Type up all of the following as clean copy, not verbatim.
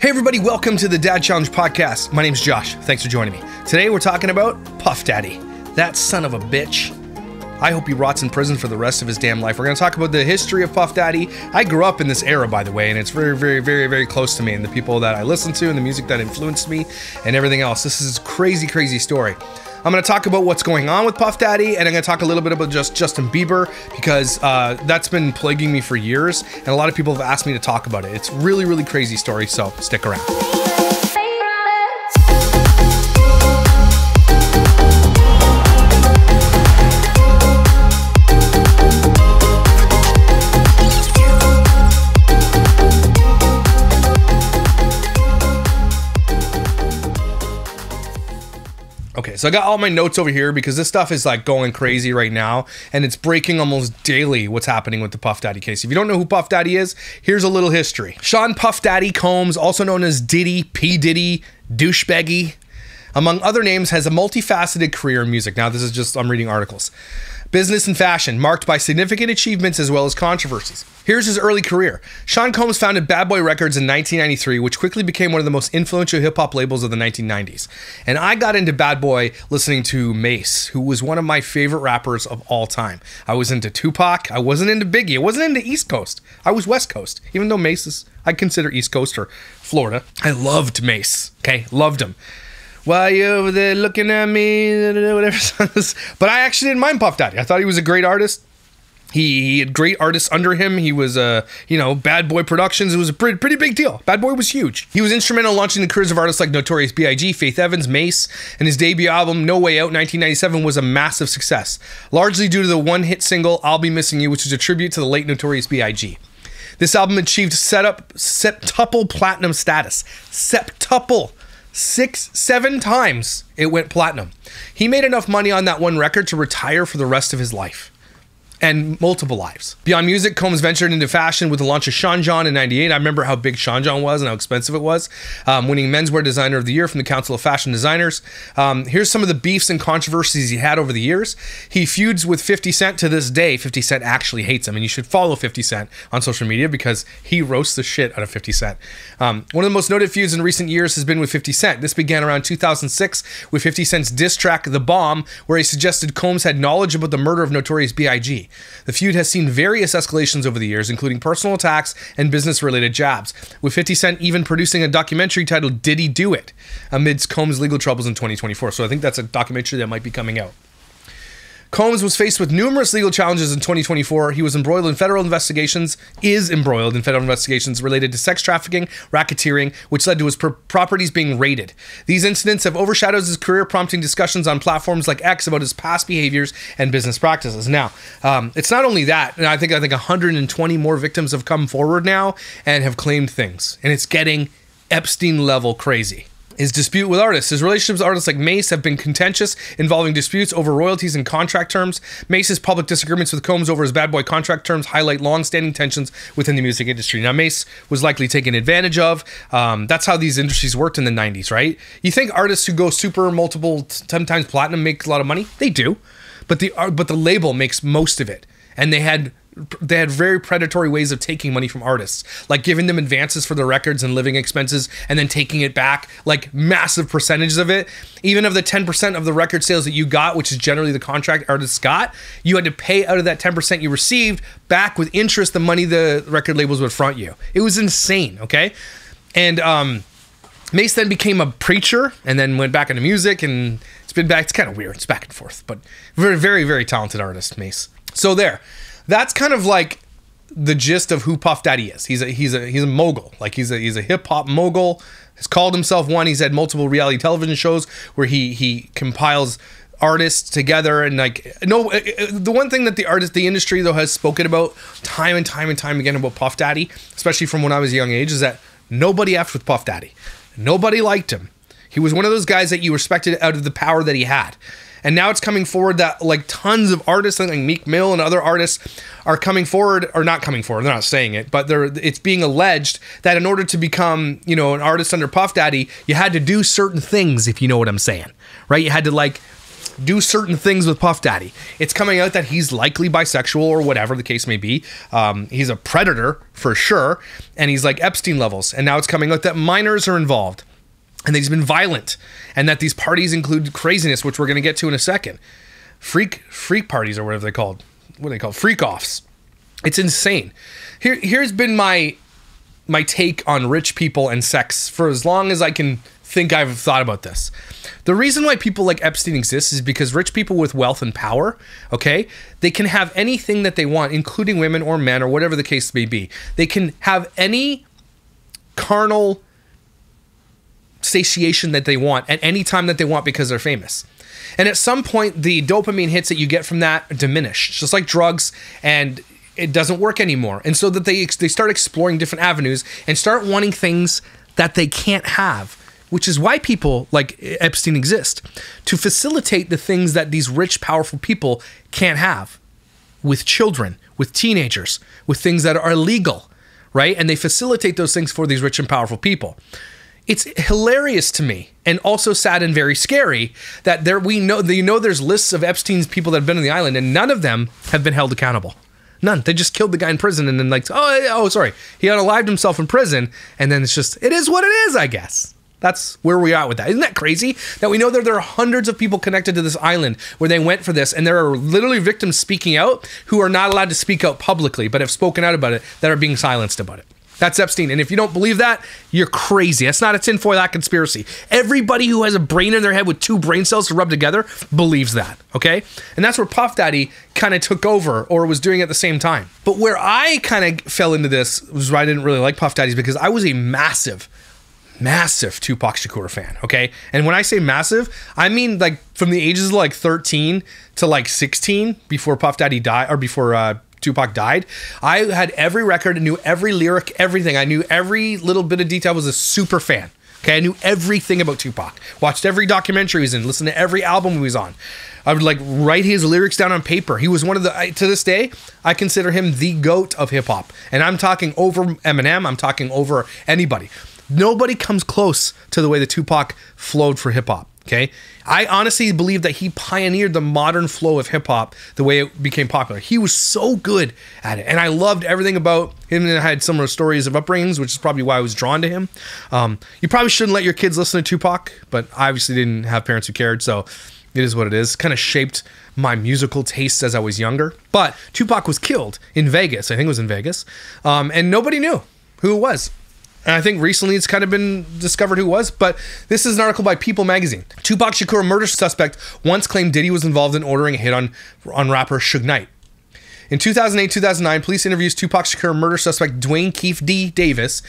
Hey everybody, welcome to the Dad Challenge podcast. My name's Josh. Thanks for joining me. Today we're talking about Puff Daddy. That son of a bitch. I hope he rots in prison for the rest of his damn life. We're going to talk about the history of Puff Daddy. I grew up in this era, by the way, and it's very close to me and the people that I listen to and the music that influenced me and everything else. This is a crazy story. I'm going to talk about what's going on with Puff Daddy, and I'm going to talk a little bit about just Justin Bieber, because that's been plaguing me for years, and a lot of people have asked me to talk about it. It's really crazy story, so stick around. Okay, so I got all my notes over here because this stuff is like going crazy right now, and it's breaking almost daily what's happening with the Puff Daddy case. If you don't know who Puff Daddy is, here's a little history. Sean Puff Daddy Combs, also known as Diddy, P. Diddy, Douchebaggy, among other names, has a multifaceted career in music. Now, this is just, I'm reading articles. Business and fashion, marked by significant achievements as well as controversies. Here's his early career. Sean Combs founded Bad Boy Records in 1993, which quickly became one of the most influential hip-hop labels of the 1990s. And I got into Bad Boy listening to Mase, who was one of my favorite rappers of all time. I was into Tupac. I wasn't into Biggie. I wasn't into East Coast. I was West Coast, even though Mase is, I consider East Coast or Florida. I loved Mase, okay? Loved him. While you're over there looking at me, whatever song this. But I actually didn't mind Puff Daddy. I thought he was a great artist. He had great artists under him. He was, Bad Boy Productions. It was a pretty big deal. Bad Boy was huge. He was instrumental in launching the careers of artists like Notorious B.I.G., Faith Evans, Mase, and his debut album, No Way Out, 1997, was a massive success, largely due to the one-hit single, I'll Be Missing You, which is a tribute to the late Notorious B.I.G. This album achieved septuple platinum status. Septuple. 6-7 times it went platinum. He made enough money on that one record to retire for the rest of his life. And multiple lives. Beyond music, Combs ventured into fashion with the launch of Sean John in 98. I remember how big Sean John was and how expensive it was. Winning Menswear Designer of the Year from the Council of Fashion Designers. Here's some of the beefs and controversies he had over the years. He feuds with 50 Cent to this day. 50 Cent actually hates him, and you should follow 50 Cent on social media because he roasts the shit out of 50 Cent. One of the most noted feuds in recent years has been with 50 Cent. This began around 2006 with 50 Cent's diss track, The Bomb, where he suggested Combs had knowledge about the murder of Notorious B.I.G. The feud has seen various escalations over the years, including personal attacks and business-related jabs, with 50 Cent even producing a documentary titled Did He Do It? Amidst Combs' legal troubles in 2024. So I think that's a documentary that might be coming out. Combs was faced with numerous legal challenges in 2024. He was embroiled in federal investigations related to sex trafficking, racketeering, which led to his properties being raided. These incidents have overshadowed his career, prompting discussions on platforms like X about his past behaviors and business practices. Now, it's not only that, and I think 120 more victims have come forward now and have claimed things, and it's getting Epstein-level crazy. His dispute with artists. His relationships with artists like Mase have been contentious, involving disputes over royalties and contract terms. Mace's public disagreements with Combs over his Bad Boy contract terms highlight long-standing tensions within the music industry. Now, Mase was likely taken advantage of. That's how these industries worked in the 90s, right? You think artists who go super multiple, sometimes platinum, make a lot of money? They do. But the label makes most of it. And they had very predatory ways of taking money from artists, like giving them advances for their records and living expenses and then taking it back, like massive percentages of it. Even of the 10% of the record sales that you got, which is generally the contract artists got, you had to pay out of that 10% you received back with interest the money the record labels would front you. It was insane, okay? And Mase then became a preacher and then went back into music, and it's been back. It's kind of weird. It's back and forth, but very talented artist, Mase. So there. That's kind of like the gist of who Puff Daddy is. He's a mogul. Like he's a hip hop mogul. He's called himself one. He's had multiple reality television shows where he compiles artists together, and the one thing that the industry though has spoken about time and time again about Puff Daddy, especially from when I was a young age, is that nobody effed with Puff Daddy. Nobody liked him. He was one of those guys that you respected out of the power that he had. And now it's coming forward that like tons of artists like Meek Mill and other artists are coming forward, or not coming forward, they're not saying it, but it's being alleged that in order to become, an artist under Puff Daddy, you had to do certain things, if you know what I'm saying, right? You had to do certain things with Puff Daddy. It's coming out that he's likely bisexual or whatever the case may be. He's a predator for sure, and he's like Epstein levels. And now it's coming out that minors are involved, and that he's been violent, and that these parties include craziness, which we're going to get to in a second. Freak parties or whatever they're called. What are they called? Freak offs. It's insane. Here's been my take on rich people and sex for as long as I can think I've thought about this. The reason why people like Epstein exist is because rich people with wealth and power, okay, they can have anything that they want, including women or men or whatever the case may be. They can have any carnal satiation that they want at any time that they want because they're famous. And at some point, the dopamine hits that you get from that diminish. It's just like drugs, and it doesn't work anymore. And so that they start exploring different avenues and start wanting things that they can't have, which is why people like Epstein exist, to facilitate the things that these rich, powerful people can't have with children, with teenagers, with things that are illegal, right? And they facilitate those things for these rich and powerful people. It's hilarious to me, and also sad and very scary, that there's lists of Epstein's people that have been on the island, and none of them have been held accountable. None. They just killed the guy in prison, and then like, sorry, he unalived himself in prison, and then it's just, it is what it is, I guess. That's where we are with that. Isn't that crazy? That we know that there are hundreds of people connected to this island where they went for this, and there are literally victims speaking out who are not allowed to speak out publicly, but have spoken out about it, that are being silenced about it. That's Epstein. And if you don't believe that, you're crazy. That's not a tinfoil hat conspiracy. Everybody who has a brain in their head with two brain cells to rub together believes that, okay? And that's where Puff Daddy kind of took over, or was doing at the same time. But where I kind of fell into this was why I didn't really like Puff Daddies, because I was a massive Tupac Shakur fan, okay? And when I say massive, I mean like from the ages of like 13 to like 16, before Puff Daddy died, or before Tupac died. I had every record and knew every lyric, everything. I knew every little bit of detail. I was a super fan. Okay, I knew everything about Tupac. Watched every documentary he was in, listened to every album he was on. I would like write his lyrics down on paper. He was one of the, to this day, I consider him the GOAT of hip hop. And I'm talking over Eminem, I'm talking over anybody. Nobody comes close to the way that Tupac flowed for hip hop. Okay, I honestly believe that he pioneered the modern flow of hip hop, the way it became popular. He was so good at it, and I loved everything about him. And I had similar stories of upbringings, which is probably why I was drawn to him. You probably shouldn't let your kids listen to Tupac, but I obviously didn't have parents who cared, so it is what it is. Kind of shaped my musical tastes as I was younger. But Tupac was killed in Vegas. I think it was in Vegas, and nobody knew who it was. And I think recently it's kind of been discovered who it was, but this is an article by People magazine. Tupac Shakur murder suspect once claimed Diddy was involved in ordering a hit on rapper Suge Knight. In 2008-2009, police interviews Tupac Shakur murder suspect Dwayne Keefe D. Davis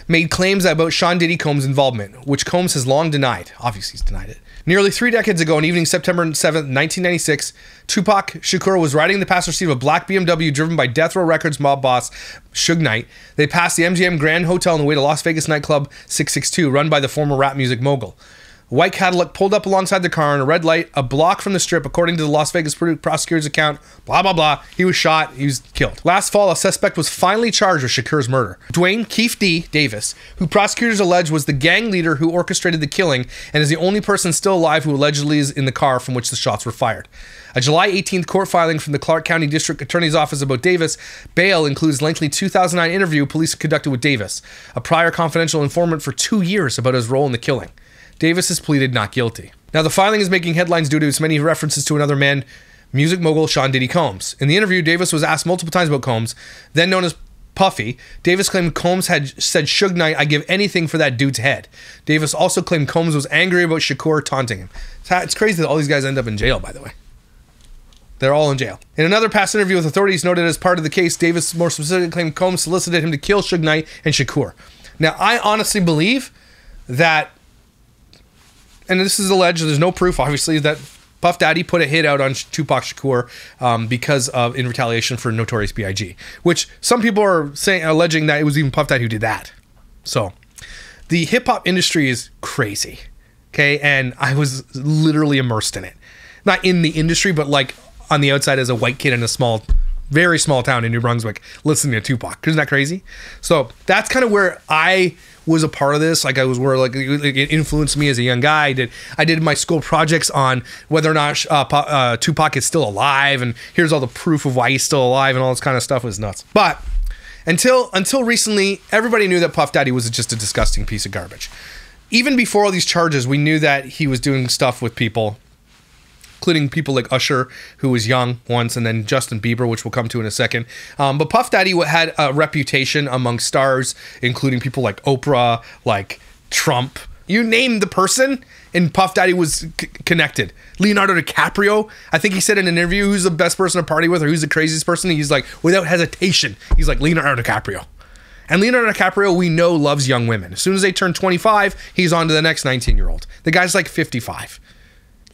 made claims about Sean Diddy Combs' involvement, which Combs has long denied. Obviously, he's denied it. Nearly 3 decades ago, on evening September 7th, 1996, Tupac Shakur was riding in the passenger seat of a black BMW driven by Death Row Records mob boss Suge Knight. They passed the MGM Grand Hotel on the way to Las Vegas nightclub 662, run by the former rap music mogul. A white Cadillac pulled up alongside the car on a red light, a block from the strip, according to the Las Vegas prosecutor's account. Blah, blah, blah. He was shot. He was killed. Last fall, a suspect was finally charged with Shakur's murder. Dwayne Keefe D. Davis, who prosecutors allege was the gang leader who orchestrated the killing and is the only person still alive who allegedly is in the car from which the shots were fired. A July 18th court filing from the Clark County District Attorney's Office about Davis bail includes lengthy 2009 interview police conducted with Davis, a prior confidential informant for 2 years about his role in the killing. Davis has pleaded not guilty. Now, the filing is making headlines due to its many references to another man, music mogul Sean Diddy Combs. In the interview, Davis was asked multiple times about Combs, then known as Puffy. Davis claimed Combs had said, "Suge Knight, I give anything for that dude's head." Davis also claimed Combs was angry about Shakur taunting him. It's crazy that all these guys end up in jail, by the way. They're all in jail. In another past interview with authorities noted as part of the case, Davis more specifically claimed Combs solicited him to kill Suge Knight and Shakur. Now, I honestly believe that, and this is alleged, there's no proof, obviously, that Puff Daddy put a hit out on Tupac Shakur because of, in retaliation for Notorious B.I.G., which some people are saying, alleging that it was even Puff Daddy who did that. So, the hip-hop industry is crazy, okay? And I was literally immersed in it. Not in the industry, but like on the outside as a white kid in a small, very small town in New Brunswick listening to Tupac. Isn't that crazy? So, that's kind of where I was a part of this. Like I was where like it influenced me as a young guy. I did my school projects on whether or not Tupac is still alive, and here's all the proof of why he's still alive, and all this kind of stuff. Was nuts. But until recently, everybody knew that Puff Daddy was just a disgusting piece of garbage. Even before all these charges, we knew that he was doing stuff with people, including people like Usher, who was young once, and then Justin Bieber, which we'll come to in a second. But Puff Daddy had a reputation among stars, including people like Oprah, like Trump. You name the person, and Puff Daddy was connected. Leonardo DiCaprio, I think he said in an interview, who's the best person to party with, or who's the craziest person? He's like, without hesitation, he's like Leonardo DiCaprio. And Leonardo DiCaprio, we know, loves young women. As soon as they turn 25, he's on to the next 19-year-old. The guy's like 55.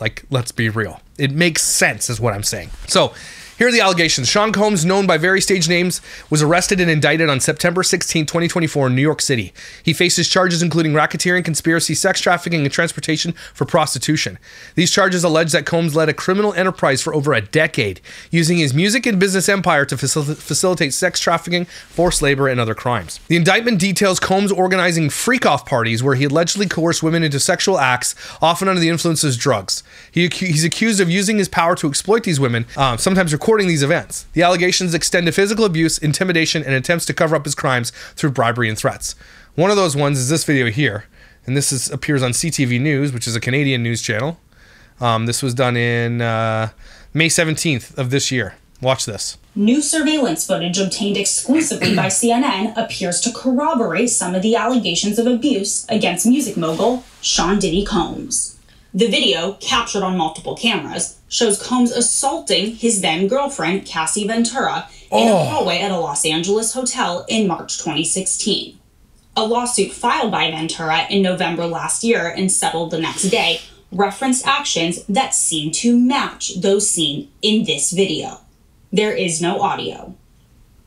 Like, let's be real. It makes sense, is what I'm saying. So, here are the allegations. Sean Combs, known by various stage names, was arrested and indicted on September 16, 2024 in New York City. He faces charges including racketeering, conspiracy, sex trafficking, and transportation for prostitution. These charges allege that Combs led a criminal enterprise for over a decade, using his music and business empire to facilitate sex trafficking, forced labor, and other crimes. The indictment details Combs organizing freak-off parties where he allegedly coerced women into sexual acts, often under the influence of drugs. He's accused of using his power to exploit these women, sometimes recording these events. The allegations extend to physical abuse, intimidation, and attempts to cover up his crimes through bribery and threats. One of those ones is this video here, and this appears on CTV News, which is a Canadian news channel. This was done in May 17th of this year. Watch this. New surveillance footage obtained exclusively by CNN appears to corroborate some of the allegations of abuse against music mogul Sean Diddy Combs. The video, captured on multiple cameras, shows Combs assaulting his then-girlfriend, Cassie Ventura, in a hallway at a Los Angeles hotel in March 2016. A lawsuit filed by Ventura in November last year and settled the next day referenced actions that seem to match those seen in this video. There is no audio.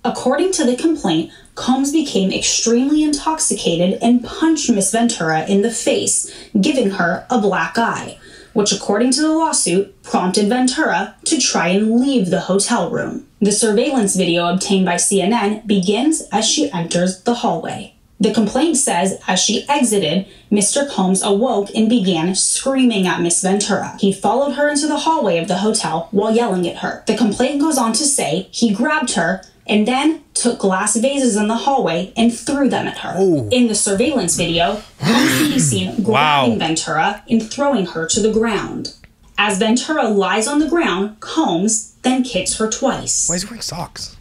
According to the complaint, Combs became extremely intoxicated and punched Miss Ventura in the face, giving her a black eye, which according to the lawsuit prompted Ventura to try and leave the hotel room. The surveillance video obtained by CNN begins as she enters the hallway. The complaint says as she exited, Mr. Combs awoke and began screaming at Miss Ventura. He followed her into the hallway of the hotel while yelling at her. The complaint goes on to say he grabbed her and then took glass vases in the hallway and threw them at her. Ooh. In the surveillance video, Combs can be seen grabbing Ventura and throwing her to the ground. As Ventura lies on the ground, Combs then kicks her twice. Why is he wearing socks?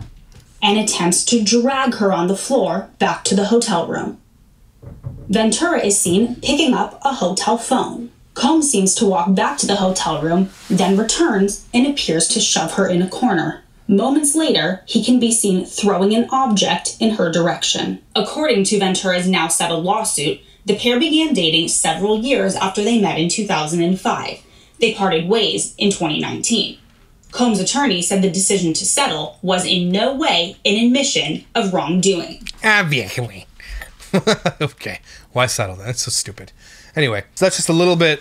And attempts to drag her on the floor back to the hotel room. Ventura is seen picking up a hotel phone. Combs seems to walk back to the hotel room, then returns and appears to shove her in a corner. Moments later, he can be seen throwing an object in her direction. According to Ventura's now settled lawsuit, the pair began dating several years after they met in 2005. They parted ways in 2019. Combs' attorney said the decision to settle was in no way an admission of wrongdoing. Obviously. Okay, why settle? That's so stupid. Anyway, so that's just a little bit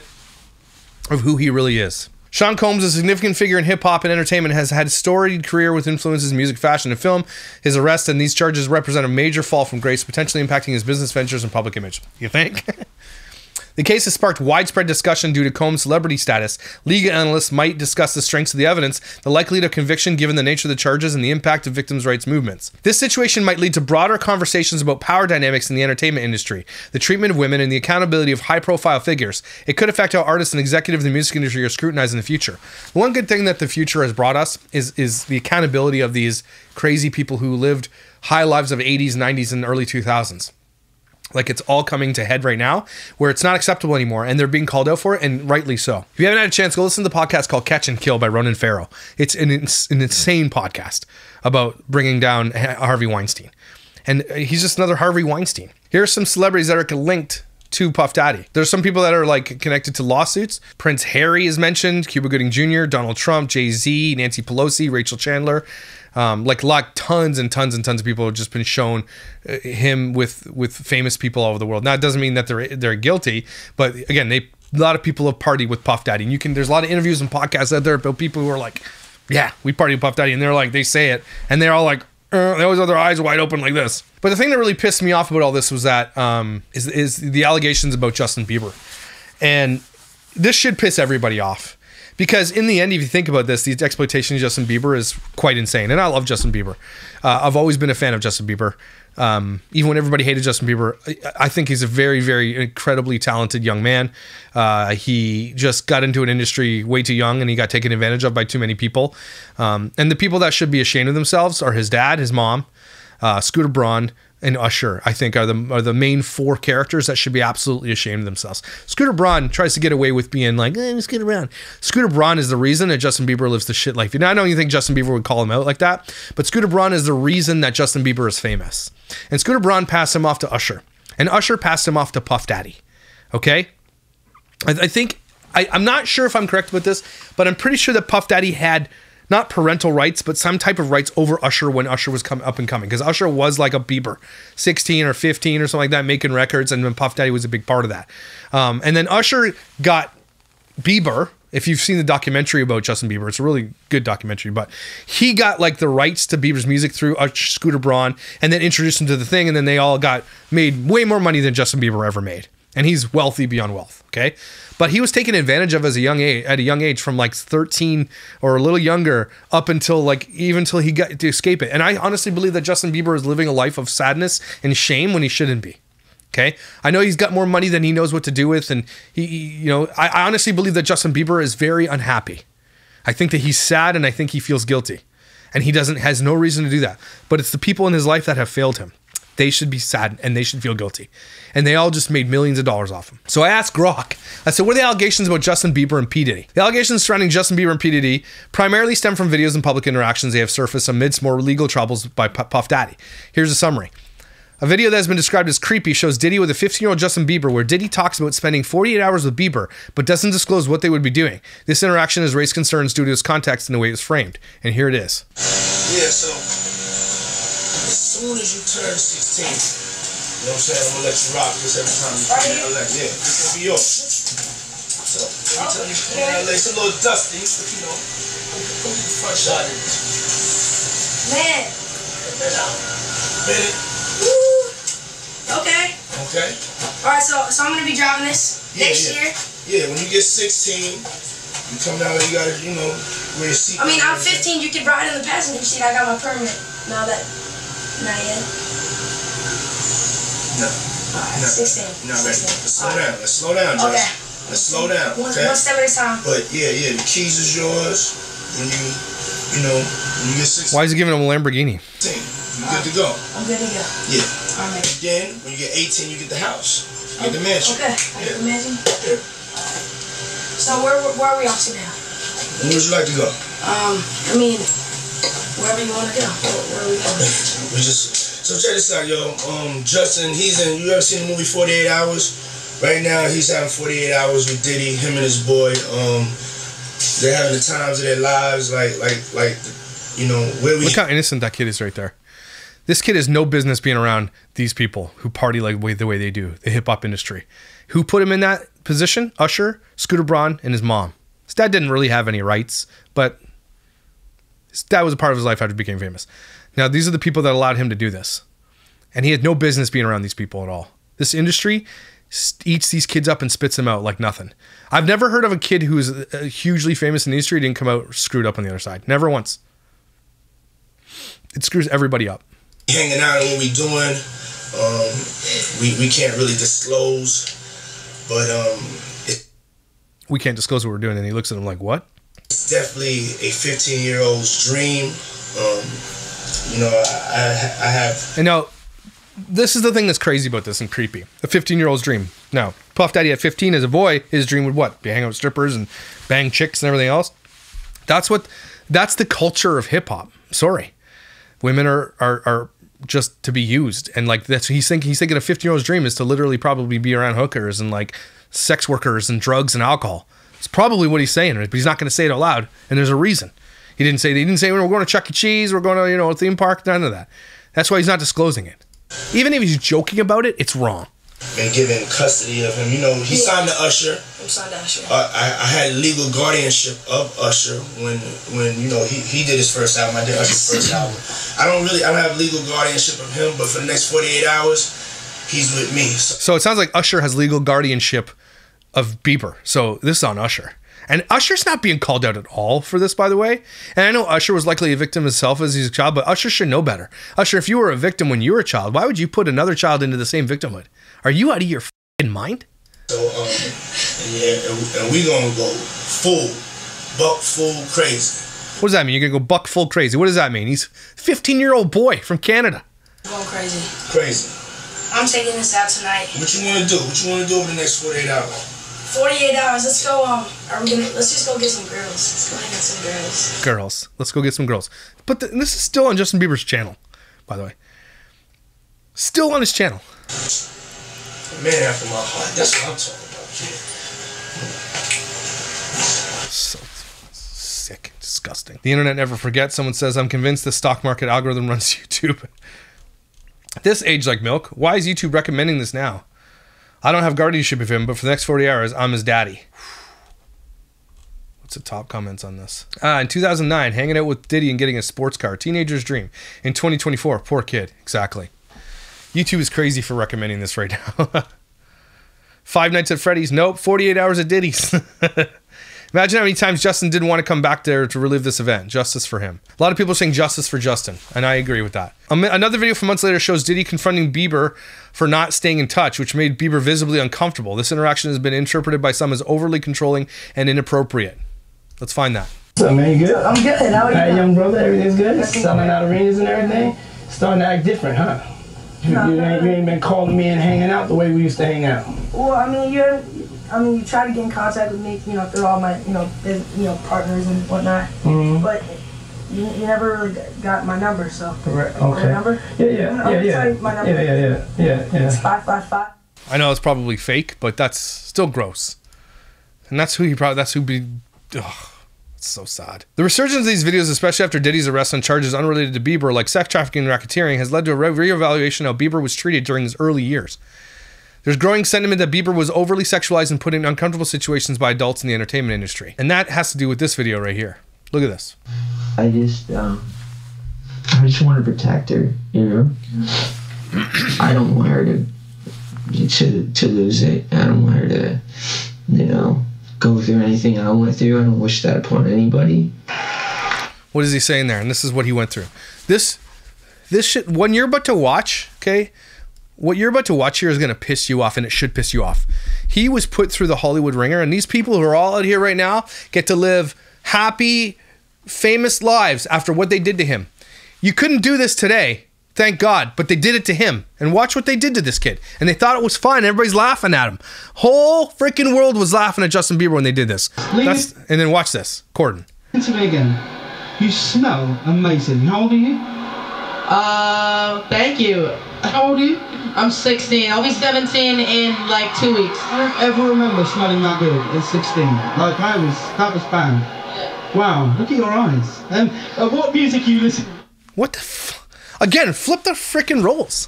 of who he really is. Sean Combs, a significant figure in hip-hop and entertainment, has had a storied career with influences in music, fashion, and film. His arrest and these charges represent a major fall from grace, potentially impacting his business ventures and public image. You think? The case has sparked widespread discussion due to Combs' celebrity status. Legal analysts might discuss the strengths of the evidence, the likelihood of conviction given the nature of the charges, and the impact of victims' rights movements. This situation might lead to broader conversations about power dynamics in the entertainment industry, the treatment of women, and the accountability of high-profile figures. It could affect how artists and executives in the music industry are scrutinized in the future. The one good thing that the future has brought us is the accountability of these crazy people who lived high lives of 80s, 90s, and early 2000s. Like, it's all coming to head right now where it's not acceptable anymore, and they're being called out for it, and rightly so. If you haven't had a chance, go listen to the podcast called Catch and Kill by Ronan Farrow. It's an insane podcast about bringing down Harvey Weinstein. And he's just another Harvey Weinstein. Here's some celebrities that are linked to Puff Daddy. There's some people that are like connected to lawsuits. Prince Harry is mentioned, Cuba Gooding Jr., Donald Trump, Jay-Z, Nancy Pelosi, Rachel Chandler. Tons and tons and tons of people have just been shown him with famous people all over the world. Now, it doesn't mean that they're guilty, but again, a lot of people have partied with Puff Daddy. And there's a lot of interviews and podcasts out there about people who are like, yeah, we partied with Puff Daddy, and they're like, they say it, and they're all like, they always have their eyes wide open like this. But the thing that really pissed me off about all this was that is the allegations about Justin Bieber. And this should piss everybody off. Because in the end, if you think about this, the exploitation of Justin Bieber is quite insane. And I love Justin Bieber. I've always been a fan of Justin Bieber. Even when everybody hated Justin Bieber, I think he's a very, very incredibly talented young man. He just got into an industry way too young, and he got taken advantage of by too many people. And the people that should be ashamed of themselves are his dad, his mom, Scooter Braun, and Usher, I think, are the main four characters that should be absolutely ashamed of themselves. Scooter Braun tries to get away with being like, Scooter Braun. Scooter Braun is the reason that Justin Bieber lives the shit life. I don't even think Justin Bieber would call him out like that, but Scooter Braun is the reason that Justin Bieber is famous. And Scooter Braun passed him off to Usher, and Usher passed him off to Puff Daddy. Okay? I think, I'm not sure if I'm correct with this, but I'm pretty sure that Puff Daddy had not parental rights, but some type of rights over Usher when Usher was up and coming. Because Usher was like a Bieber, 16 or 15 or something like that, making records, and then Puff Daddy was a big part of that. And then Usher got Bieber. If you've seen the documentary about Justin Bieber, it's a really good documentary, but he got like the rights to Bieber's music through Scooter Braun, and then introduced him to the thing, and then they all made way more money than Justin Bieber ever made. And he's wealthy beyond wealth, okay? But he was taken advantage of at a young age from like 13 or a little younger up until like even until he got to escape it. And I honestly believe that Justin Bieber is living a life of sadness and shame when he shouldn't be. Okay? I know he's got more money than he knows what to do with, and I honestly believe that Justin Bieber is very unhappy. I think that he's sad, and I think he feels guilty. And he has no reason to do that. But it's the people in his life that have failed him. They should be sad and they should feel guilty. And they all just made millions of dollars off him. So I asked Grok, I said, what are the allegations about Justin Bieber and P. Diddy? The allegations surrounding Justin Bieber and P. Diddy primarily stem from videos and public interactions they have surfaced amidst more legal troubles by Puff Daddy. Here's a summary. A video that has been described as creepy shows Diddy with a 15-year-old Justin Bieber, where Diddy talks about spending 48 hours with Bieber, but doesn't disclose what they would be doing. This interaction has raised concerns due to its context and the way it was framed. And here it is. Yeah, so as soon as you turn 16, you know what I'm saying, I'm gonna let you rock this every time you come to LA. Yeah, this will be yours. So every time you come to LA, it's a little dusty, but you know, go get the front shot in this. Man. Minute. Woo. Okay. Okay. Alright, so I'm gonna be driving this next year. Yeah, when you get 16, you come down, you gotta, you know, wear your seat. I mean, I'm 15, you can ride in the passenger seat. I got my permit. Not yet. No. Alright, No. 16. No, 16. Let's slow down, Josh. Okay. Let's slow down. One Okay. step at a time. But yeah, the keys is yours when when you get 16. Why is he giving him a Lamborghini? You good to go. I'm good to go. Yeah. Alright. Then when you get 18, you get the house. You get the mansion. Okay. I get the mansion. Yeah. So where are we off to now? Where would you like to go? I mean, wherever you want to go. Where are we going? So check this out, yo. Justin, you ever seen the movie 48 Hours? Right now, he's having 48 hours with Diddy, him and his boy. They're having the times of their lives, where we... Look how innocent that kid is right there. This kid has no business being around these people who party like the way they do, the hip-hop industry. Who put him in that position? Usher, Scooter Braun, and his mom. His dad didn't really have any rights, but his dad was a part of his life after he became famous. Now, these are the people that allowed him to do this. And he had no business being around these people at all. This industry eats these kids up and spits them out like nothing. I've never heard of a kid who's hugely famous in the industry didn't come out screwed up on the other side. Never once. It screws everybody up. Hanging out and what we doing, we can't really disclose, but we can't disclose what we're doing, and he looks at him like, what? It's definitely a 15-year-old's dream. I have... And now, this is the thing that's crazy about this and creepy. A 15-year-old's dream. Now, Puff Daddy at 15 as a boy, his dream would what? Be hanging out with strippers and bang chicks and everything else? That's the culture of hip-hop. Sorry. Women are just to be used. And like he's thinking a 15-year-old's dream is to literally probably be around hookers and like sex workers and drugs and alcohol. It's probably what he's saying, but he's not going to say it out loud. And there's a reason. He didn't say we're going to Chuck E. Cheese, we're going to, a theme park, none of that. That's why he's not disclosing it. Even if he's joking about it, it's wrong. been given custody of him. You know, he signed to Usher. I'm signed to Usher. I had legal guardianship of Usher when you know he did his first album. I did Usher's first album. I don't have legal guardianship of him, but for the next 48 hours, he's with me. So it sounds like Usher has legal guardianship of Bieber. So this is on Usher. And Usher's not being called out at all for this, by the way. And I know Usher was likely a victim himself as he's a child, but Usher should know better. Usher, if you were a victim when you were a child, why would you put another child into the same victimhood? Are you out of your f***ing mind? So, and we gonna go buck full crazy. What does that mean? You're gonna go buck full crazy. What does that mean? He's a 15-year-old boy from Canada. I'm going crazy. Crazy. I'm taking this out tonight. What you wanna do? What you wanna do over the next 48 hours? 48 hours. Let's go. Let's just go get some girls. Let's go hang out some girls. Girls. Let's go get some girls. But this is still on Justin Bieber's channel, by the way. Still on his channel. Man after my heart. That's what I'm talking about, kid. So sick, disgusting. The internet never forgets. Someone says, I'm convinced the stock market algorithm runs YouTube. This aged like milk. Why is YouTube recommending this now? I don't have guardianship of him, but for the next 40 hours, I'm his daddy. What's the top comments on this? In 2009, hanging out with Diddy and getting a sports car. Teenager's dream. In 2024, poor kid. Exactly. YouTube is crazy for recommending this right now. 5 Nights at Freddy's. Nope. 48 hours at Diddy's. Imagine how many times Justin didn't want to come back there to relive this event. Justice for him. A lot of people are saying justice for Justin, and I agree with that. Another video from months later shows Diddy confronting Bieber for not staying in touch, which made Bieber visibly uncomfortable. This interaction has been interpreted by some as overly controlling and inappropriate. Let's find that. What's up, man? You good? I'm good. How are you? Hey, young brother, everything's good? Selling out arenas and everything? Starting to act different, huh? You ain't been calling me and hanging out the way we used to hang out. Well, I mean, you try to get in contact with me, through all my, partners and whatnot. Mm-hmm. But you never really got my number, so. Correct. Okay. Your number? Yeah. My number. Yeah. It's 555. I know it's probably fake, but that's still gross. And that's who it's so sad. The resurgence of these videos, especially after Diddy's arrest on charges unrelated to Bieber, like sex trafficking and racketeering, has led to a reevaluation of how Bieber was treated during his early years. There's growing sentiment that Bieber was overly sexualized and put in uncomfortable situations by adults in the entertainment industry. And that has to do with this video right here. Look at this. I just want to protect her, I don't want her to lose it. I don't want her to, go through anything I went through. I don't wish that upon anybody. What is he saying there? And this is what he went through. This shit, when you're about to watch, okay, what you're about to watch here is going to piss you off, and it should piss you off. He was put through the Hollywood ringer, and these people who are all out here right now get to live happy, famous lives after what they did to him. You couldn't do this today, thank God, but they did it to him. And watch what they did to this kid. And they thought it was fine. Everybody's laughing at him. Whole freaking world was laughing at Justin Bieber when they did this. And then watch this. Corden. To me again. You smell amazing. How old are you? Thank you. How old are you? I'm 16. I'll be 17 in like 2 weeks. I don't ever remember smelling that good at 16. Like that was bad. Yeah. Wow, look at your eyes. What music are you listening to? What the Again, flip the frickin' roles.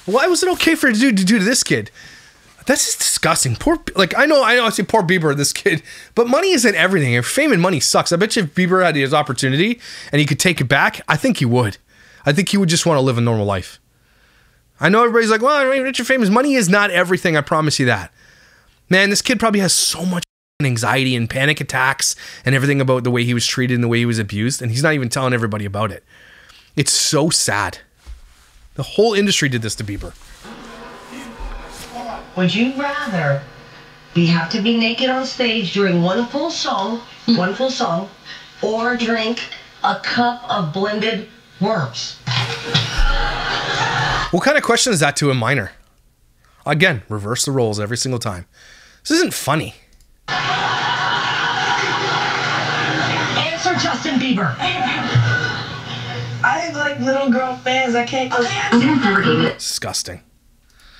Why was it okay for you to do to this kid? That's just disgusting. I know I say poor Bieber, this kid, but money isn't everything. If fame and money sucks, I bet you if Bieber had his opportunity and he could take it back, I think he would. I think he would just want to live a normal life. I know everybody's like, well, rich and famous. Money is not everything, I promise you that. Man, this kid probably has so much anxiety and panic attacks and everything about the way he was treated and the way he was abused, and he's not even telling everybody about it. It's so sad. The whole industry did this to Bieber. Would you rather have to be naked on stage during one full song, or drink a cup of blended worms? What kind of question is that to a minor? Again, reverse the roles every single time. This isn't funny. Answer Justin Bieber. I have like little girl fans. I can't go. Disgusting.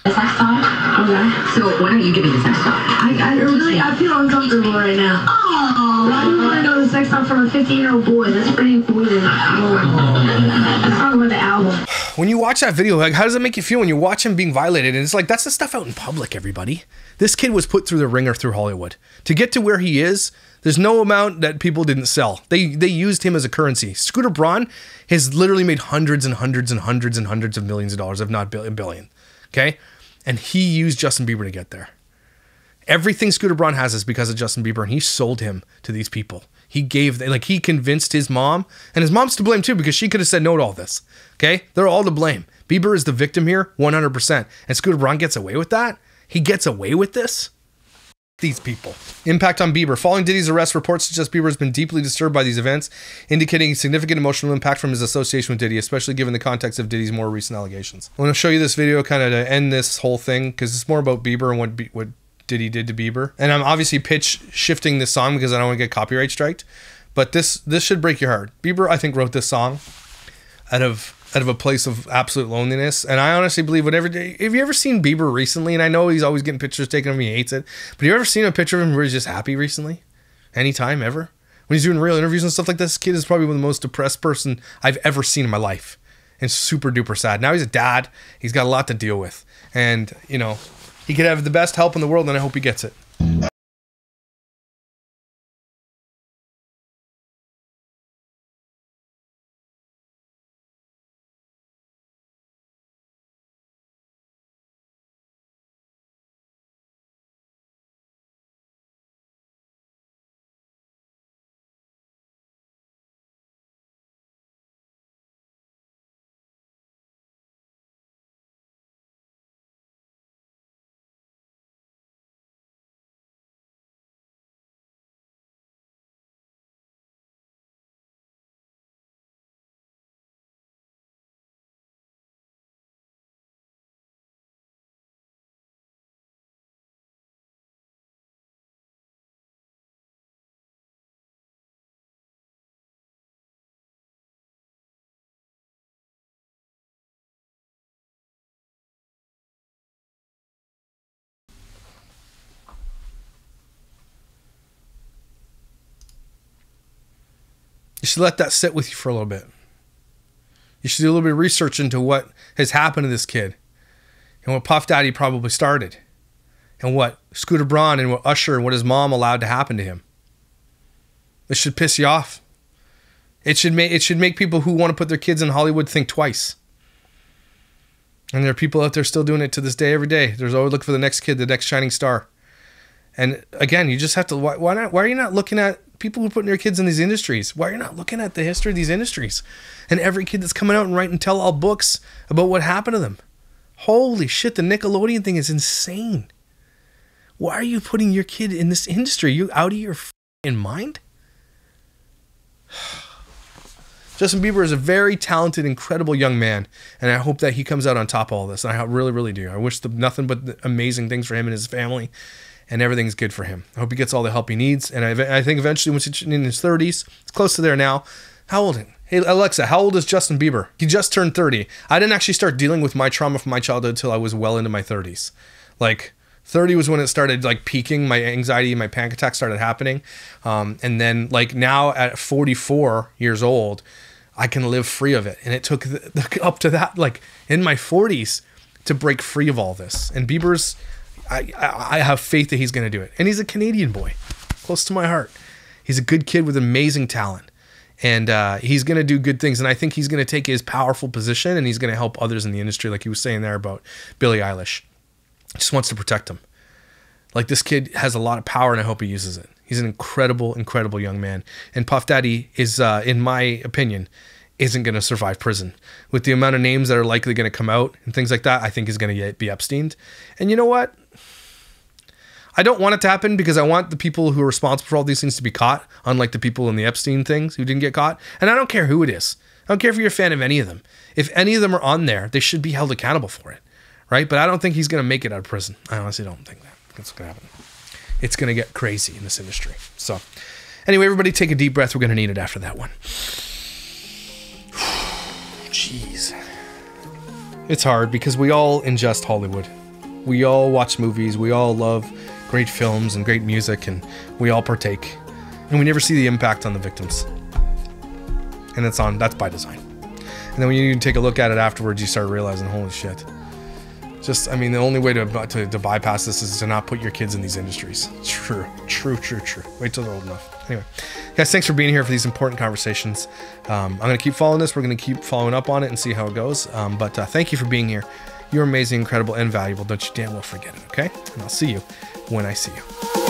A sex talk? Okay. So why don't you give me the sex talk? I feel uncomfortable right now. Oh, I want to know the sex talk from a 15-year-old boy. That's pretty weird. Let's talk about the album. when you watch that video, like, how does it make you feel when you watch him being violated? And it's like, that's the stuff out in public, everybody. This kid was put through the ringer through Hollywood. To get to where he is, there's no amount that people didn't sell. They used him as a currency. Scooter Braun has literally made hundreds and hundreds and hundreds and hundreds of millions of dollars, if not a billion. Okay? And he used Justin Bieber to get there. Everything Scooter Braun has is because of Justin Bieber, and he sold him to these people. He convinced his mom, and his mom's to blame too, because she could have said no to all this. Okay? They're all to blame. Bieber is the victim here, 100%. And Scooter Braun gets away with that? He gets away with this? These people. Impact on Bieber. Following Diddy's arrest, reports suggest Bieber has been deeply disturbed by these events, indicating significant emotional impact from his association with Diddy, especially given the context of Diddy's more recent allegations. I want to show you this video kind of to end this whole thing, because it's more about Bieber and what Diddy did to Bieber. And I'm obviously pitch shifting this song because I don't want to get copyright striked, but this should break your heart. Bieber, I think, wrote this song out of a place of absolute loneliness. And I honestly believe have you ever seen Bieber recently? And I know he's always getting pictures taken of him, he hates it, but have you ever seen a picture of him where he's just happy recently? Anytime, ever? When he's doing real interviews and stuff like this, kid is probably one of the most depressed person I've ever seen in my life. And super duper sad. Now he's a dad. He's got a lot to deal with. And, you know, he could have the best help in the world, and I hope he gets it. You should let that sit with you for a little bit. You should do a little bit of research into what has happened to this kid and what Puff Daddy probably started and what Scooter Braun and what Usher and what his mom allowed to happen to him. It should piss you off. It should make people who want to put their kids in Hollywood think twice. And there are people out there still doing it to this day, every day. There's always looking for the next kid, the next shining star. And again, you just have to, why are you not looking at people who are putting their kids in these industries? Why are you not looking at the history of these industries? And every kid that's coming out and writing tell-all books about what happened to them. Holy shit, the Nickelodeon thing is insane. Why are you putting your kid in this industry? Are you out of your f***ing mind? Justin Bieber is a very talented, incredible young man, and I hope that he comes out on top of all this. And I really, really do. I wish nothing but amazing things for him and his family, and everything's good for him. I hope he gets all the help he needs, and I think eventually, once he's in his 30s, it's close to there now. How old? Hey, Alexa, how old is Justin Bieber? He just turned 30. I didn't actually start dealing with my trauma from my childhood until I was well into my 30s. Like, 30 was when it started, like, peaking. My anxiety and my panic attacks started happening. And then, like, now at 44 years old, I can live free of it. And it took up to that, like, in my 40s to break free of all this. And Bieber's... I have faith that he's going to do it. And he's a Canadian boy, close to my heart. He's a good kid with amazing talent. And he's going to do good things. And I think he's going to take his powerful position and he's going to help others in the industry, like he was saying there about Billie Eilish. He just wants to protect them. Like, this kid has a lot of power, and I hope he uses it. He's an incredible, incredible young man. And Puff Daddy is, in my opinion, isn't going to survive prison. With the amount of names that are likely going to come out and things like that, I think he's going to be Epsteined. And you know what? I don't want it to happen because I want the people who are responsible for all these things to be caught, unlike the people in the Epstein things who didn't get caught. And I don't care who it is. I don't care if you're a fan of any of them. If any of them are on there, they should be held accountable for it, right? But I don't think he's going to make it out of prison. I honestly don't think that's going to happen. It's going to get crazy in this industry. So anyway, everybody take a deep breath. We're going to need it after that one. Jeez. It's hard because we all ingest Hollywood. We all watch movies. We all love great films and great music, and we all partake. And we never see the impact on the victims. And that's by design. And then when you take a look at it afterwards, you start realizing, holy shit. Just, I mean, the only way to bypass this is to not put your kids in these industries. True. Wait till they're old enough. Anyway, guys, thanks for being here for these important conversations. I'm going to keep following this. We're going to keep following up on it and see how it goes. But thank you for being here. You're amazing, incredible, and valuable. Don't you damn well forget it, okay? And I'll see you when I see you.